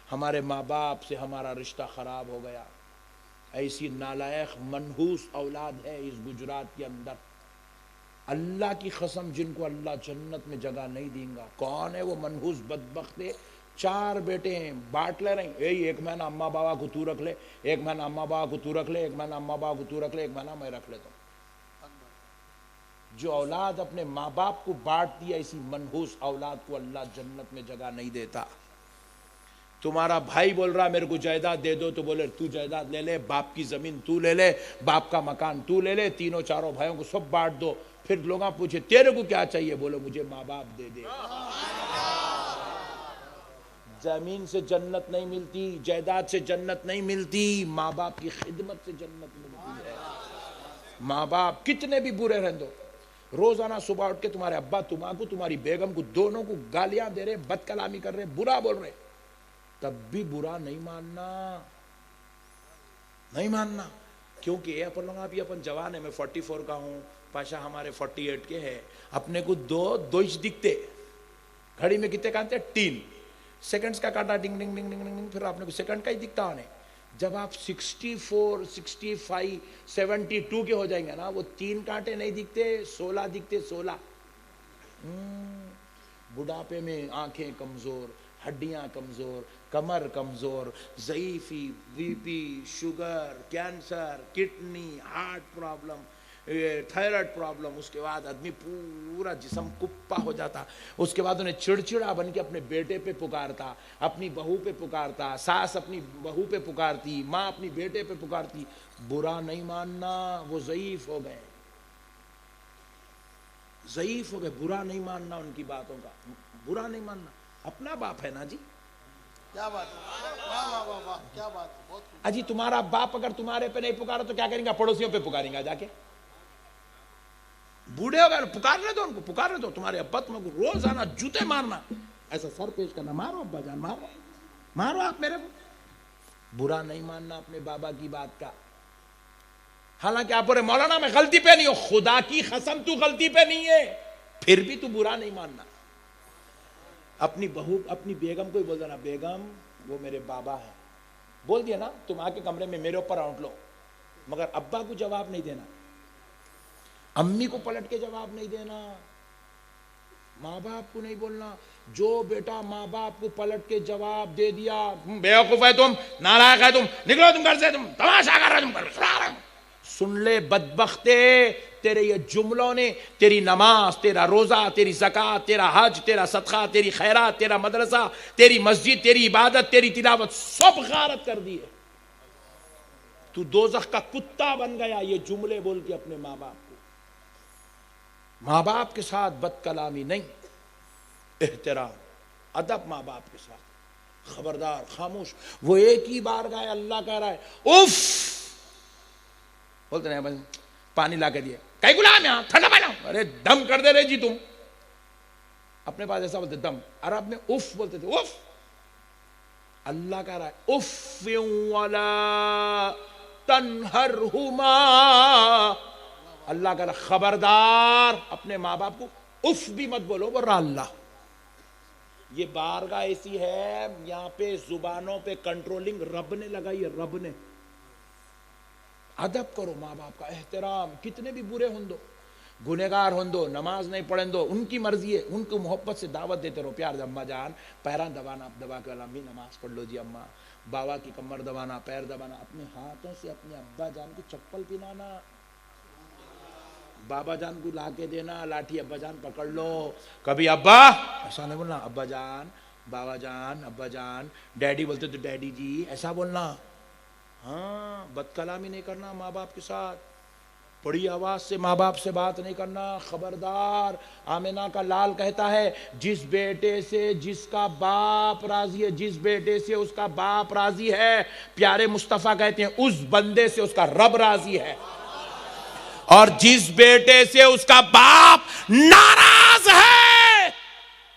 ہمارے ماں باپ سے ہمارا رشتہ خراب ہو گیا. ایسی نالائق منحوس اولاد ہے اس گجرات کے اندر. اللہ کی قسم جن کو اللہ جنت میں جگہ نہیں دیں گا. کون ہے وہ منحوس بدبخت ہے؟ 4 بیٹے ہیں، بانٹ لے رہے ہیں. ایک مہینہ اماں بابا کو تو رکھ لے، ایک مہینہ اماں بابا کو تو رکھ لے، ایک مہینہ اماں بابا کو تو رکھ لے، ایک مہینہ میں رکھ لیتا ہوں. جو اولاد اپنے ماں باپ کو بانٹ دیا، اسی منحوس اولاد کو اللہ جنت میں جگہ نہیں دیتا. تمہارا بھائی بول رہا میرے کو جائیداد دے دو، تو بولے تو جائیداد لے لے، باپ کی زمین تو لے لے، باپ کا مکان تو لے لے، تینوں چاروں بھائیوں کو سب بانٹ دو. پھر لوگ پوچھے تیرے کو کیا چاہیے؟ بولو مجھے ماں باپ دے دے. زمین سے جنت نہیں ملتی، جائیداد سے جنت نہیں ملتی، ماں باپ کی خدمت سے جنت ملتی ہے. ماں باپ کتنے بھی برے رہ دو، روزانہ صبح اٹھ کے تمہارے ابا تمہاں کو، تمہاری بیگم کو، دونوں کو گالیاں دے رہے، بد کلامی کر رہے، برا بول رہے، تب بھی برا نہیں ماننا، نہیں ماننا. کیونکہ یہ اپن لوگ ابھی اپن جوان ہے. میں 44 کا ہوں، پاشا ہمارے 48 کے ہیں. اپنے کو دو ہی دکھتے. گھڑی میں کتنے کانتے؟ 3 سیکنڈز کا کانٹا ڈنگ ڈنگ ڈنگ ڈنگ ڈنگ، پھر آپ نے کو سیکنڈ کا ہی دکھتا ہونے. جب آپ 64 65 72 کے ہو جائیں گے نا، وہ 3 کانٹے نہیں دکھتے، 16 دکھتے. 16 بڑھاپے میں آنکھیں کمزور، ہڈیاں کمزور، کمر کمزور، ضعیفی، B P, sugar, cancer, kidney, heart problem, thyroid problem. اس کے بعد آدمی پورا جسم کپا ہو جاتا. اس کے بعد انہیں چڑچڑا بن کے اپنے بیٹے پہ پکارتا، اپنی بہو پہ پکارتا، ساس اپنی بہو پہ پکارتی، ماں اپنی بیٹے پہ پکارتی. برا نہیں ماننا، وہ ضعیف ہو گئے، ضعیف ہو گئے. برا نہیں ماننا ان کی باتوں کا، برا نہیں ماننا. اپنا باپ ہے نا جی. کیا بات ہے، واہ واہ واہ واہ، کیا بات ہے، بہت خوب. اجی تمہارا باپ اگر تمہارے پہ نہیں پکارا تو کیا کریں گا؟ پڑوسیوں پہ پکاریں گا جا کے. بوڑھے ہو گئے پکارنے دو ان کو، پکارنے دو. تمہارے ابا تمہیں کو روزانہ جوتے مارنا، ایسا سر پیش کرنا، مارو ابا جان، مارو مارو آپ میرے کو. برا نہیں ماننا اپنے بابا کی بات کا. حالانکہ آپ بولے مولانا میں غلطی پہ نہیں ہوں، خدا کی قسم تو غلطی پہ نہیں ہے، پھر بھی تو برا نہیں ماننا. اپنی بہو، اپنی بیگم کو ہی بول دینا بیگم وہ میرے بابا ہے. بول دیا نا، تم آ کے کمرے میں میرے اوپر اونٹ لو، مگر ابا کو جواب نہیں دینا، امی کو پلٹ کے جواب نہیں دینا، ماں باپ کو نہیں بولنا. جو بیٹا ماں باپ کو پلٹ کے جواب دے دیا، بیوقوف ہے تم، نالائق ہے تم، نکلو تم گھر سے، تم تماشا کر رہے، تم کر. سن لے بدبختے، تیرے یہ جملوں نے تیری نماز، تیرا روزہ، تیری زکوٰۃ، تیرا حج، تیرا صدقہ، تیری خیرات، تیرا مدرسہ، تیری مسجد، تیری عبادت، تیری تلاوت سب غارت کر دی ہے. تو دوزخ کا کتا بن گیا یہ جملے بول کے اپنے ماں باپ کو. ماں باپ کے ساتھ بد کلامی نہیں، احترام، ادب ماں باپ کے ساتھ. خبردار، خاموش. وہ ایک ہی بار گئے، اللہ کہہ رہا ہے اف، بولتے نہیں پانی لا کے دیا، کئی گلام یہاں ٹھنڈا پانی. ارے دم کر دے رہے جی تم. اپنے پاس ایسا بولتے دم، عرب میں اف بولتے تھے، اف. اللہ کہہ رہا ہے اف ولا تنہرہما. اللہ کہہ رہا خبردار اپنے ماں باپ کو اف بھی مت بولو، بول رہا اللہ. یہ بارگاہ ایسی ہے، یہاں پہ زبانوں پہ کنٹرولنگ رب نے لگائی ہے، رب نے. ادب کرو ماں باپ کا، احترام. کتنے بھی برے ہوں دو، گنہگار ہوں دو، نماز نہیں پڑھیں دو، ان کی مرضی ہے. ان کو محبت سے دعوت دیتے رہو، پیار. اماں جان پیران دبانا، دبا کے امی نماز پڑھ لو جی اماں. بابا کی کمر دبانا، پیر دبانا. اپنے ہاتھوں سے اپنے ابا جان کو چپل پہنانا، بابا جان کو لا کے دینا، لاٹھی ابا جان پکڑ لو. کبھی ابا ایسا نہیں بولنا، ابا جان، بابا جان، ابا جان. ڈیڈی بولتے تو ڈیڈی جی، ایسا بولنا. ہاں، بد کلامی نہیں کرنا ماں باپ کے ساتھ، بڑی آواز سے ماں باپ سے بات نہیں کرنا. خبردار. آمنہ کا لال کہتا ہے جس بیٹے سے جس کا باپ راضی ہے، جس بیٹے سے اس کا باپ راضی ہے، پیارے مصطفیٰ کہتے ہیں اس بندے سے اس کا رب راضی ہے. اور جس بیٹے سے اس کا باپ ناراض ہے،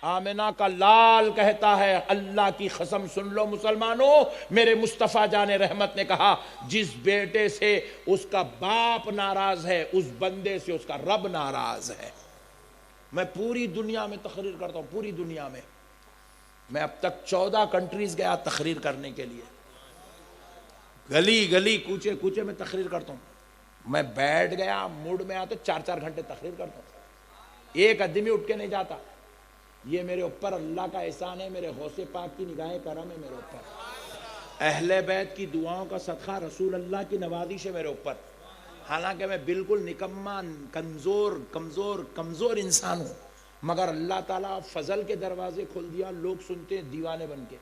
آمنہ کا لال کہتا ہے اللہ کی قسم سن لو مسلمانوں، میرے مصطفیٰ جان رحمت نے کہا جس بیٹے سے اس کا باپ ناراض ہے، اس بندے سے اس کا رب ناراض ہے. میں پوری دنیا میں تقریر کرتا ہوں، پوری دنیا میں میں اب تک 14 کنٹریز گیا تقریر کرنے کے لیے، گلی گلی کوچے کوچے میں تقریر کرتا ہوں، میں بیٹھ گیا موڈ میں آتا 4 گھنٹے تقریر کرتا ہوں، ایک آدمی اٹھ کے نہیں جاتا. یہ میرے اوپر اللہ کا احسان ہے، میرے غوث پاک کی نگاہ کرم ہے میرے اوپر، اہل بیت کی دعاؤں کا صدقہ، رسول اللہ کی نوازش ہے میرے اوپر. حالانکہ میں بالکل نکما کمزور انسان ہوں، مگر اللہ تعالیٰ فضل کے دروازے کھول دیا، لوگ سنتے ہیں دیوانے بن کے.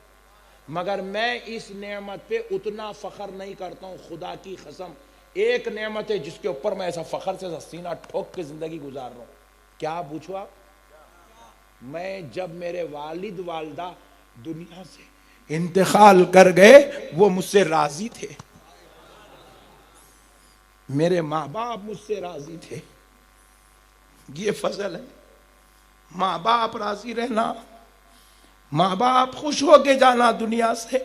مگر میں اس نعمت پہ اتنا فخر نہیں کرتا ہوں، خدا کی قسم ایک نعمت ہے جس کے اوپر میں ایسا فخر سے سینہ ٹھوک کے زندگی گزار رہا ہوں. کیا پوچھو آپ؟ میں جب میرے والد والدہ دنیا سے انتقال کر گئے وہ مجھ سے راضی تھے، میرے ماں باپ مجھ سے راضی تھے. یہ فضل ہے، ماں باپ راضی رہنا، ماں باپ خوش ہو کے جانا دنیا سے.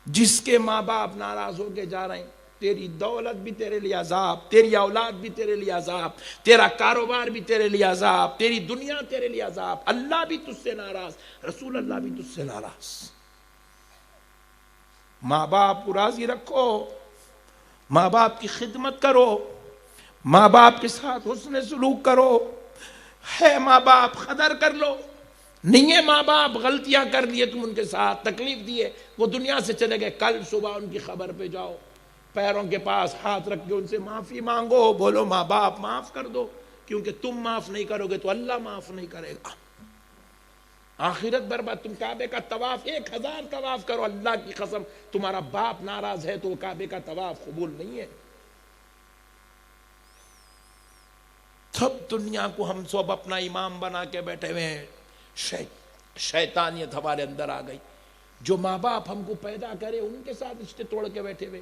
جس کے ماں باپ ناراض ہو کے جا رہے ہیں، تیری دولت بھی تیرے لیے عذاب، تیری اولاد بھی تیرے لیے عذاب، تیرا کاروبار بھی تیرے لیے عذاب، تیری دنیا تیرے لیے عذاب. اللہ بھی تجھ سے ناراض، رسول اللہ بھی تجھ سے ناراض. ماں باپ کو راضی رکھو، ماں باپ کی خدمت کرو، ماں باپ کے ساتھ حسن سلوک کرو. ہے ماں باپ قدر کر لو، نہیں ہے ماں باپ غلطیاں کر لیے تم ان کے ساتھ تکلیف دیے، وہ دنیا سے چلے گئے، کل صبح ان کی خبر پہ جاؤ، پیروں کے پاس ہاتھ رکھ کے ان سے معافی مانگو، بولو ماں باپ معاف کر دو، کیونکہ تم معاف نہیں کرو گے تو اللہ معاف نہیں کرے گا. آخرت برباد. تم کعبے کا طواف 1000 طواف کرو، اللہ کی قسم تمہارا باپ ناراض ہے تو وہ کعبے کا طواف قبول نہیں ہے. سب دنیا کو ہم سب اپنا امام بنا کے بیٹھے ہوئے ہیں، شیطانیت ہمارے اندر آ گئی. جو ماں باپ ہم کو پیدا کرے ان کے ساتھ رشتے توڑ کے بیٹھے ہوئے.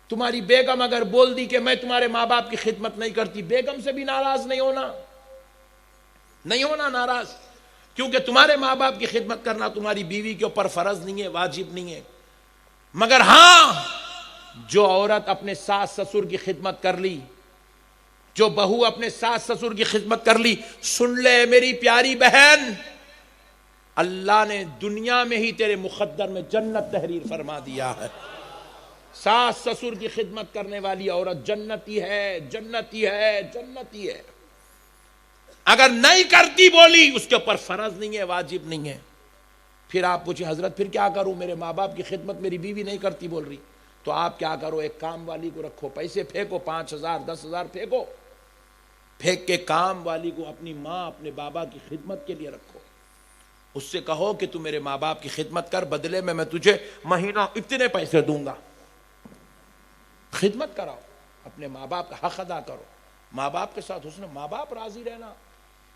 تمہاری بیگم اگر بول دی کہ میں تمہارے ماں باپ کی خدمت نہیں کرتی، بیگم سے بھی ناراض نہیں ہونا ناراض، کیونکہ تمہارے ماں باپ کی خدمت کرنا تمہاری بیوی کے اوپر فرض نہیں ہے، واجب نہیں ہے. مگر ہاں جو عورت اپنے ساس سسر کی خدمت کر لی، جو بہو اپنے ساس سسر کی خدمت کر لی، سن لے میری پیاری بہن، اللہ نے دنیا میں ہی تیرے مقدر میں جنت تحریر فرما دیا ہے. ساس سسر کی خدمت کرنے والی عورت جنتی ہے، جنتی ہے، جنتی ہے. اگر نہیں کرتی بولی اس کے اوپر فرض نہیں ہے، واجب نہیں ہے. پھر آپ پوچھیں حضرت پھر کیا کروں، میرے ماں باپ کی خدمت میری بیوی نہیں کرتی بول رہی، تو آپ کیا کرو، ایک کام والی کو رکھو، پیسے پھینکو، 5000 10,000 پھینکو، پھینک کے کام والی کو اپنی ماں اپنے بابا کی خدمت کے لیے رکھو. اس سے کہو کہ تو میرے ماں باپ کی خدمت کر، بدلے میں تجھے مہینہ اتنے پیسے دوں گا. خدمت کراؤ، اپنے ماں باپ کا حق ادا کرو، ماں باپ کے ساتھ حسن. ماں باپ راضی رہنا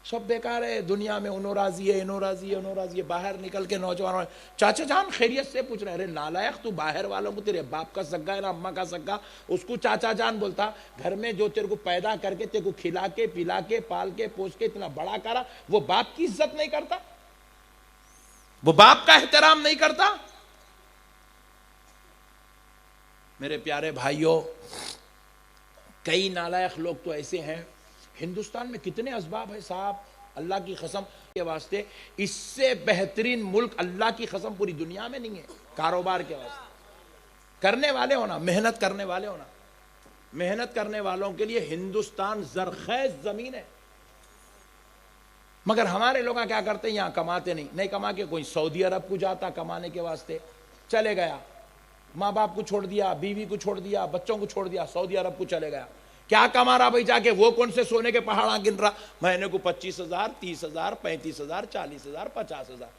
سب بیکار ہے دنیا میں، انہوں راضی ہے، انہوں راضی ہے، انہوں راضی ہے. باہر نکل کے نوجوان چاچا جان خیریت سے پوچھ رہے، ارے نالائق تو باہر والوں کو تیرے باپ کا سگا ہے نا اماں کا سگا، اس کو چاچا جان بولتا. گھر میں جو تیرے کو پیدا کر کے تیرے کو کھلا کے پلا کے پال کے پوس کے اتنا بڑا کرا، وہ باپ کی عزت نہیں کرتا، وہ باپ کا احترام نہیں کرتا. میرے پیارے بھائیوں، کئی نالائق لوگ تو ایسے ہیں. ہندوستان میں کتنے اسباب ہیں صاحب، اللہ کی قسم کے واسطے اس سے بہترین ملک اللہ کی قسم پوری دنیا میں نہیں ہے. کاروبار کے واسطے کرنے والے ہونا، محنت کرنے والے ہونا، محنت کرنے والوں کے لیے ہندوستان زرخیز زمین ہے. مگر ہمارے لوگ کیا کرتے ہیں، یہاں کماتے نہیں کما کے کوئی سعودی عرب کو جاتا کمانے کے واسطے، چلے گیا، ماں باپ کو چھوڑ دیا، بیوی کو چھوڑ دیا، بچوں کو چھوڑ دیا، سعودی عرب کو چلے گیا. کیا کما رہا بھائی جا کے، وہ کون سے سونے کے پہاڑاں گن رہا، مہینے کو 25,000 30,000 35,000 40,000 50,000.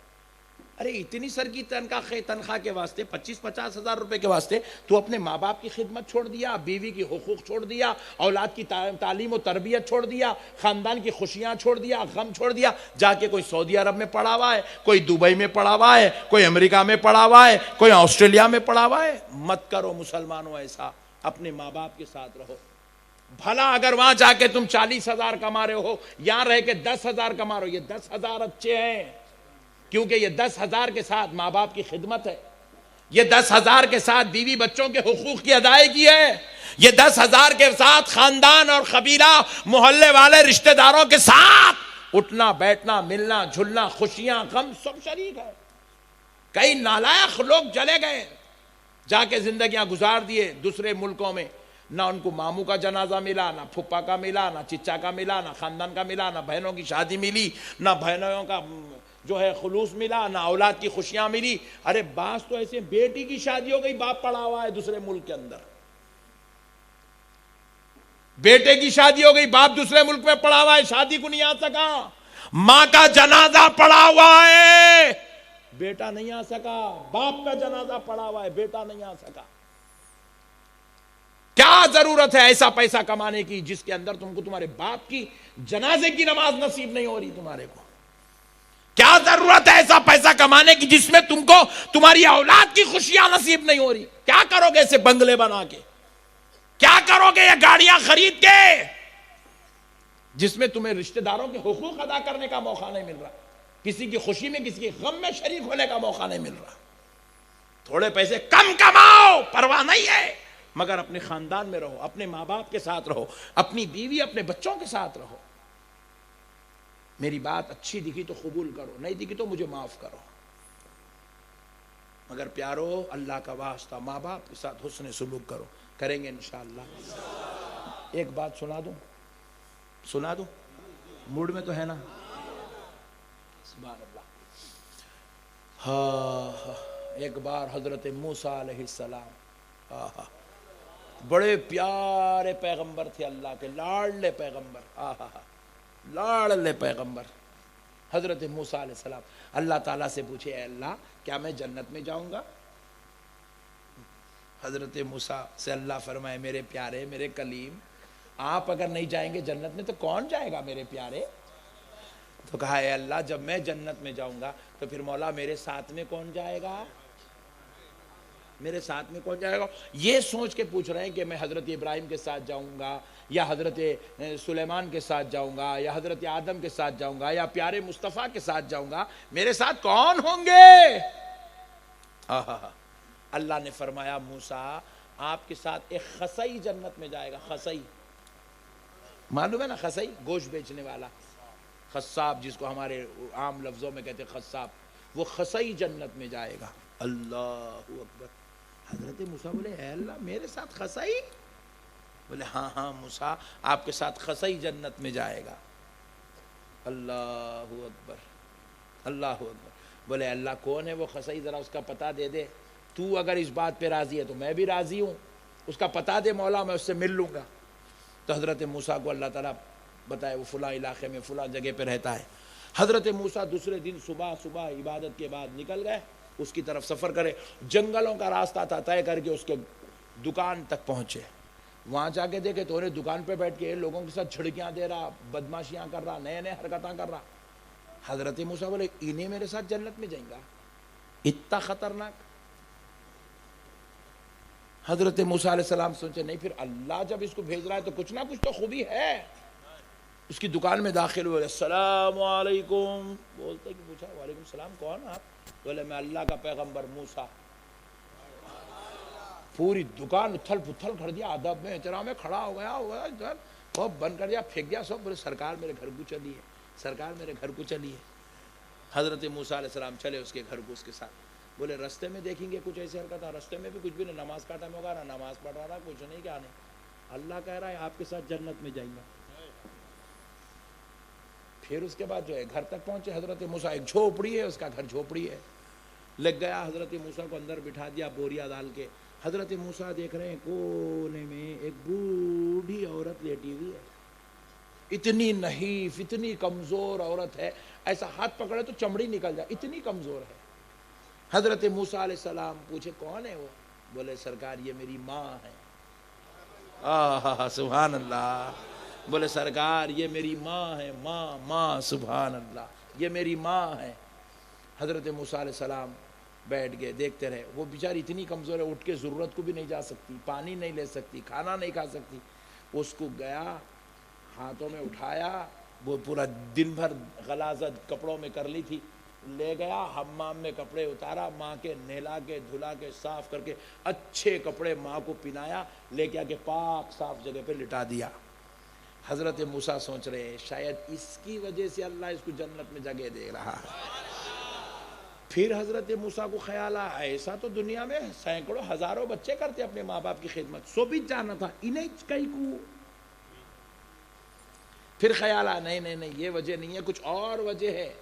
ارے اتنی سر کی تنخواہ کے واسطے 25-50 ہزار روپے کے واسطے تو اپنے ماں باپ کی خدمت چھوڑ دیا، بیوی کی حقوق چھوڑ دیا، اولاد کی تعلیم و تربیت چھوڑ دیا، خاندان کی خوشیاں چھوڑ دیا، غم چھوڑ دیا، جا کے کوئی سعودی عرب میں پڑھا ہوا ہے، کوئی دبئی میں پڑھا ہوا ہے، کوئی امریکہ میں پڑھا ہوا ہے، کوئی آسٹریلیا میں پڑھا ہوا ہے. مت کرو مسلمانوں ایسا، اپنے ماں باپ کے ساتھ رہو. بھلا اگر وہاں جا کے تم 40,000 کما رہے ہو، یہاں رہ کے 10,000 کما رہے ہو، یہ 10,000 اچھے ہیں، کیونکہ یہ 10,000 کے ساتھ ماں باپ کی خدمت ہے، یہ 10,000 کے ساتھ بیوی بچوں کے حقوق کی ادائیگی ہے، یہ 10,000 کے ساتھ خاندان اور قبیلہ محلے والے رشتہ داروں کے ساتھ اٹھنا بیٹھنا ملنا جھلنا خوشیاں غم سب شریک ہے. کئی نالائق لوگ چلے گئے جا کے زندگیاں گزار دیے دوسرے ملکوں میں, نہ ان کو ماموں کا جنازہ ملا, نہ پھپھا کا ملا, نہ چچا کا ملا, نہ خاندان کا ملا, نہ بہنوں کی شادی ملی, نہ بہنوں کا جو ہے خلوص ملا, نہ اولاد کی خوشیاں ملی. ارے بعض تو ایسے بیٹی کی شادی ہو گئی, باپ پڑا ہوا ہے دوسرے ملک کے اندر, بیٹے کی شادی ہو گئی, باپ دوسرے ملک میں پڑا ہوا ہے, شادی کو نہیں آ سکا. ماں کا جنازہ پڑا ہوا ہے, بیٹا نہیں آ سکا. باپ کا جنازہ پڑا ہوا ہے, بیٹا نہیں آ سکا. کیا ضرورت ہے ایسا پیسہ کمانے کی جس کے اندر تم کو تمہارے باپ کی جنازے کی نماز نصیب نہیں ہو رہی تمہارے کو؟ کیا ضرورت ہے ایسا پیسہ کمانے کی جس میں تم کو تمہاری اولاد کی خوشیاں نصیب نہیں ہو رہی؟ کیا کرو گے ایسے بنگلے بنا کے؟ کیا کرو گے یہ گاڑیاں خرید کے جس میں تمہیں رشتہ داروں کے حقوق ادا کرنے کا موقع نہیں مل رہا, کسی کی خوشی میں کسی کے غم میں شریک ہونے کا موقع نہیں مل رہا؟ تھوڑے پیسے کم کماؤ, پرواہ نہیں ہے, مگر اپنے خاندان میں رہو, اپنے ماں باپ کے ساتھ رہو, اپنی بیوی اپنے بچوں کے ساتھ رہو. میری بات اچھی دکھی تو قبول کرو, نہیں دکھی تو مجھے معاف کرو. مگر پیارو, اللہ کا واسطہ ماں باپ کے ساتھ حسن سلوک کرو. کریں گے انشاءاللہ. ایک بات سنا دوں موڈ میں تو ہے نا؟ سبحان اللہ. ہاں, ایک بار حضرت موسیٰ علیہ السلام, بڑے پیارے پیغمبر تھے اللہ کے, لاڈلے پیغمبر, لاڈلے پیغمبر حضرت موسیٰ علیہ السلام. اللہ تعالیٰ سے پوچھے, اے اللہ کیا میں جنت میں جاؤں گا؟ حضرت موسیٰ سے اللہ فرمائے, میرے پیارے میرے کلیم, آپ اگر نہیں جائیں گے جنت میں تو کون جائے گا میرے پیارے؟ تو کہا, اے اللہ جب میں جنت میں جاؤں گا تو پھر مولا میرے ساتھ میں کون جائے گا؟ میرے ساتھ میں کون جائے گا؟ یہ سوچ کے پوچھ رہے ہیں کہ میں حضرت ابراہیم کے ساتھ جاؤں گا, یا حضرت سلیمان کے ساتھ جاؤں گا, یا حضرت آدم کے ساتھ جاؤں گا, یا پیارے مصطفیٰ کے ساتھ جاؤں گا, میرے ساتھ کون ہوں گے؟ اللہ نے فرمایا, موسیٰ آپ کے ساتھ ایک خصی جنت میں جائے گا. خصی معلوم ہے نا؟ خصی گوشت بیچنے والا, خصاب جس کو ہمارے عام لفظوں میں کہتے ہیں خصاب, وہ خصی جنت میں جائے گا. اللہ اکبر. حضرت موسیٰ بولے, اے اللہ میرے ساتھ خصی؟ بولے ہاں موسیٰ آپ کے ساتھ خصی جنت میں جائے گا. اللہ اکبر, اللہ اکبر. بولے اللہ کون ہے وہ خصی, ذرا اس کا پتہ دے دے. تو اگر اس بات پہ راضی ہے تو میں بھی راضی ہوں, اس کا پتہ دے مولا, میں اس سے مل لوں گا. تو حضرت موسیٰ کو اللہ تعالیٰ بتائے وہ فلاں علاقے میں فلاں جگہ پہ رہتا ہے. حضرت موسیٰ دوسرے دن صبح عبادت کے بعد نکل گئے, اس کی طرف سفر کرے. جنگلوں کا راستہ تھا, طے کر کے اس کے دکان تک پہنچے. وہاں جا کے دیکھے تو انہیں دکان پہ بیٹھ کے لوگوں کے ساتھ جھڑکیاں دے رہا, بدماشیاں کر رہا, نئے نئے حرکتاں کر رہا. حضرت موسیٰ بولے, انہیں میرے ساتھ جنت میں جائیں گا؟ اتنا خطرناک. حضرت موسیٰ علیہ السلام سوچے, نہیں پھر اللہ جب اس کو بھیج رہا ہے تو کچھ نہ کچھ تو خوبی ہے. اس کی دکان میں داخل ہوئے, السلام علیکم بولتے کہ پوچھا, وعلیکم السلام, کون آپ؟ بولے میں اللہ کا پیغمبر موسیٰ. پوری دکان اتھل پتھل کر دیا, ادب میں احترام میں کھڑا ہو گیا, خوب بند کر دیا, پھینک دیا سب. بولے سرکار میرے گھر کو چلیے, سرکار میرے گھر کو چلیے. حضرت موسیٰ علیہ السلام چلے اس کے گھر کو اس کے ساتھ. بولے رستے میں دیکھیں گے کچھ ایسی حرکت, رستے میں بھی کچھ بھی نہیں, نماز کا ٹائم ہوگا, نہ نماز پڑھ رہا, کچھ نہیں, کیا نہیں. اللہ کہہ رہا ہے آپ کے ساتھ جنت میں جائیں گا. پھر اس کے بعد جو ہے گھر تک پہنچے حضرت موسیٰ, ایک جھوپڑی ہے, اس کا گھر جھوپڑی ہے. لگ گیا, حضرت موسیٰ کو اندر بٹھا دیا بوریا ڈال کے. حضرت موسیٰ دیکھ رہے ہیں کونے میں ایک بوڑھی عورت لیٹی ہوئی ہے. اتنی نحیف, اتنی کمزور عورت ہے, ایسا ہاتھ پکڑے تو چمڑی نکل جائے, اتنی کمزور ہے. حضرت موسیٰ علیہ السلام پوچھے کون ہے وہ؟ بولے سرکار یہ میری ماں ہے. سبحان اللہ. بولے سرکار یہ میری ماں ہے, ماں سبحان اللہ, یہ میری ماں ہے. حضرت موسیٰ علیہ السلام بیٹھ گئے, دیکھتے رہے. وہ بیچاری اتنی کمزور ہے, اٹھ کے ضرورت کو بھی نہیں جا سکتی, پانی نہیں لے سکتی, کھانا نہیں کھا سکتی. اس کو گیا, ہاتھوں میں اٹھایا, وہ پورا دن بھر غلاظت کپڑوں میں کر لی تھی, لے گیا حمام میں کپڑے اتارا, ماں کے نہلا کے دھلا کے صاف کر کے اچھے کپڑے ماں کو پہنایا, لے کے آ کے پاک صاف جگہ پہ لٹا دیا. حضرت موسیٰ سوچ رہے ہیں شاید اس کی وجہ سے اللہ اس کو جنت میں جگہ دے رہا ہے. پھر حضرت موسیٰ کو خیال آیا ایسا تو دنیا میں سینکڑوں ہزاروں بچے کرتے اپنے ماں باپ کی خدمت, سو بھی جانا تھا انہیں کئی کو. پھر خیال آیا نہیں یہ وجہ نہیں ہے, کچھ اور وجہ ہے.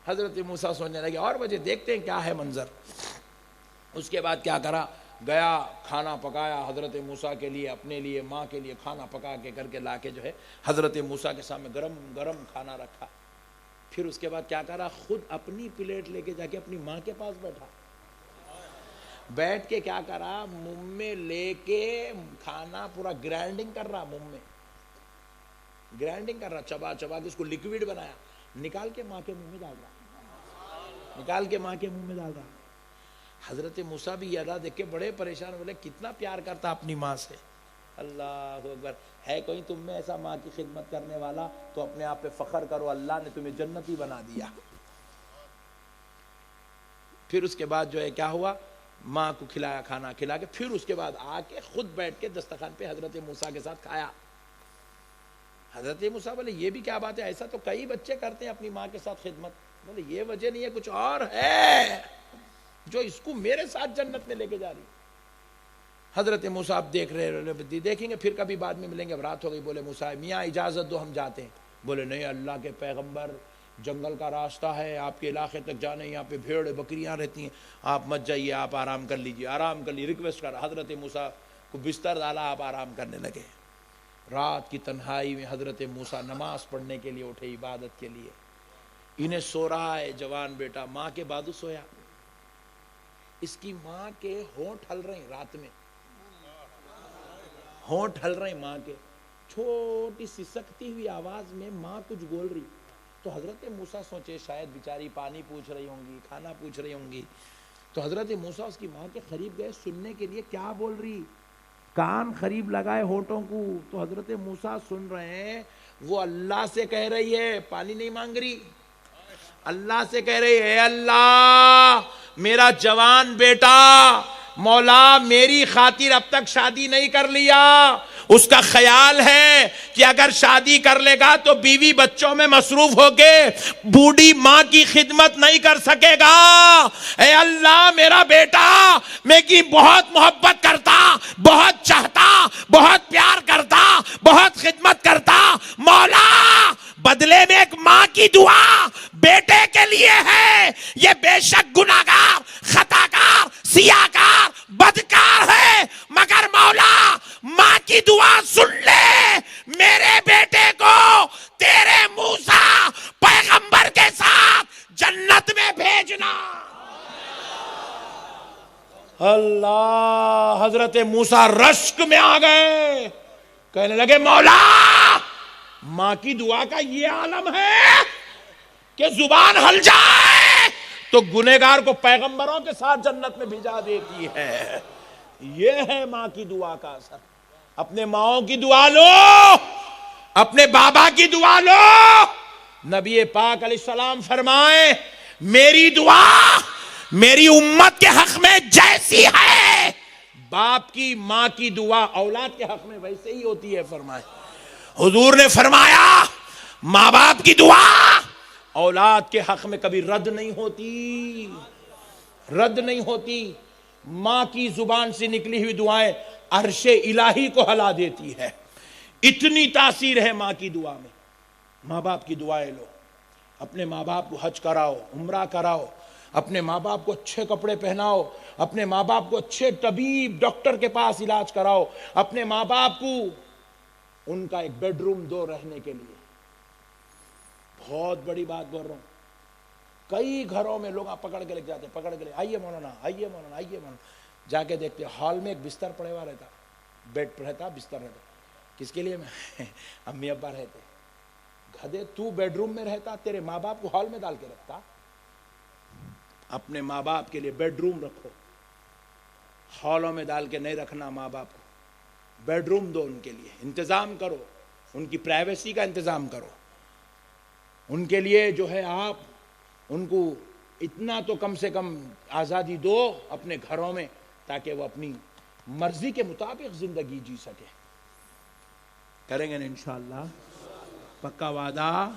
حضرت موسیٰ سوچنے لگے اور وجہ دیکھتے ہیں کیا ہے منظر. اس کے بعد کیا کرا, گیا کھانا پکایا حضرت موسیٰ کے لیے, اپنے لیے, ماں کے لیے کھانا پکا کے کر کے لا کے جو ہے حضرت موسیٰ کے سامنے گرم گرم کھانا رکھا. پھر اس کے بعد کیا کرا, خود اپنی پلیٹ لے کے جا کے اپنی ماں کے پاس بیٹھا. بیٹھ کے کیا کرا, منہ میں لے کے کھانا پورا گرائنڈنگ کر رہا, منہ میں گرائنڈنگ کر رہا, چبا چبا کے اس کو لیکوڈ بنایا, نکال کے ماں کے منہ میں ڈال رہا, نکال کے ماں کے منہ میں ڈال رہا. حضرت موسیٰ بھی یہ دیکھ کے بڑے پریشان, بولے کتنا پیار کرتا اپنی ماں سے. اللہ اکبر, ہے کوئی تم میں ایسا ماں کی خدمت کرنے والا تو اپنے آپ پہ فخر کرو, اللہ نے تمہیں جنتی بنا دیا. پھر اس کے بعد جو ہے کیا ہوا, ماں کو کھلایا, کھانا کھلا کے پھر اس کے بعد آ کے خود بیٹھ کے دسترخوان پہ حضرت موسیٰ کے ساتھ کھایا. حضرت موسیٰ بولے یہ بھی کیا بات ہے, ایسا تو کئی بچے کرتے ہیں اپنی ماں کے ساتھ خدمت. بولے یہ وجہ نہیں ہے, کچھ اور ہے جو اس کو میرے ساتھ جنت میں لے کے جا رہی. حضرت موسیٰ آپ دیکھ رہے, دیکھیں گے پھر کبھی بعد میں ملیں گے. رات ہو گئی, بولے موسیٰ میاں اجازت دو ہم جاتے ہیں. بولے نہیں اللہ کے پیغمبر, جنگل کا راستہ ہے, آپ کے علاقے تک جانے, یہاں پہ بھیڑ بکریاں رہتی ہیں, آپ مت جائیے, آپ آرام کر لیجیے, آرام کر لیجیے, ریکویسٹ کر. حضرت موسیٰ کو بستر ڈالا, آپ آرام کرنے لگے. رات کی تنہائی میں حضرت موسیٰ نماز پڑھنے کے لیے اٹھے, عبادت کے لیے. انہیں سو رہا ہے جوان بیٹا, ماں کے بازو سویا. اس کی ماں کے ہونٹ ہل رہے ہیں, رات میں ہونٹ ہل رہے ہیں ماں کے, چھوٹی سی سکتی ہوئی آواز میں ماں کچھ بول رہی. تو حضرت موسیٰ سوچے شاید بیچاری پانی پوچھ رہی ہوں گی, کھانا پوچھ رہی ہوں گی. تو حضرت موسیٰ اس کی ماں کے قریب گئے سننے کے لیے کیا بول رہی. کان قریب لگائے ہونٹوں کو, تو حضرت موسیٰ سن رہے ہیں وہ اللہ سے کہہ رہی ہے, پانی نہیں مانگ رہی, اللہ سے کہہ رہی ہے, اے اللہ میرا جوان بیٹا مولا میری خاطر اب تک شادی نہیں کر لیا, اس کا خیال ہے کہ اگر شادی کر لے گا تو بیوی بچوں میں مصروف ہو کے بوڑھی ماں کی خدمت نہیں کر سکے گا. اے اللہ میرا بیٹا میں کی بہت محبت کرتا, بہت چاہتا, بہت پیار کرتا, بہت خدمت کرتا, مولا بدلے میں ایک ماں کی دعا بیٹے کے لیے ہے. یہ بے شک گناہگار, خطاکار, سیاہکار, بدکار ہے, مگر مولا ماں کی دعا سن لے, میرے بیٹے کو تیرے موسیٰ پیغمبر کے ساتھ جنت میں بھیجنا. اللہ, حضرت موسیٰ رشک میں آ گئے, کہنے لگے مولا ماں کی دعا کا یہ عالم ہے کہ زبان ہل جائے تو گنہگار کو پیغمبروں کے ساتھ جنت میں بھیجا دیتی ہے. یہ ہے ماں کی دعا کا اثر. اپنے ماؤں کی دعا لو, اپنے بابا کی دعا لو. نبی پاک علیہ السلام فرمائے میری دعا میری امت کے حق میں جیسی ہے باپ کی ماں کی دعا اولاد کے حق میں ویسے ہی ہوتی ہے. فرمائے حضور نے فرمایا ماں باپ کی دعا اولاد کے حق میں کبھی رد نہیں ہوتی, رد نہیں ہوتی. ماں کی زبان سے نکلی ہوئی دعائیں عرش الہی کو ہلا دیتی ہے. اتنی تاثیر ہے ماں کی دعا میں. ماں باپ کی دعائیں لو, اپنے ماں باپ کو حج کراؤ, عمرہ کراؤ, اپنے ماں باپ کو اچھے کپڑے پہناؤ, اپنے ماں باپ کو اچھے طبیب ڈاکٹر کے پاس علاج کراؤ, اپنے ماں باپ کو ان کا ایک بیڈ روم دو رہنے کے لیے. بہت بڑی بات بول رہا ہوں. کئی گھروں میں لوگ پکڑ کے لے جاتے, پکڑ کے لے آئیے مولانا, آئیے مولانا, آئیے مولانا. جا کے دیکھتے ہال میں ایک بستر پڑے ہوا رہتا, بیڈ رہتا, بستر رہتا. کس کے لیے؟ میں امی ابا رہتے. گدھے تو بیڈ روم میں رہتا, تیرے ماں باپ کو ہال میں ڈال کے رکھتا. اپنے ماں باپ کے لیے بیڈ روم رکھو, ہالوں میں ڈال کے نہیں رکھنا. ماں باپ کو بیڈ روم دو, ان کے لیے انتظام کرو, ان کی پرائیویسی کا انتظام کرو. ان کے لیے جو ہے آپ ان کو اتنا تو کم سے کم آزادی دو اپنے گھروں میں تاکہ وہ اپنی مرضی کے مطابق زندگی جی سکے. کریں گے نا انشاءاللہ؟ پکا وعدہ؟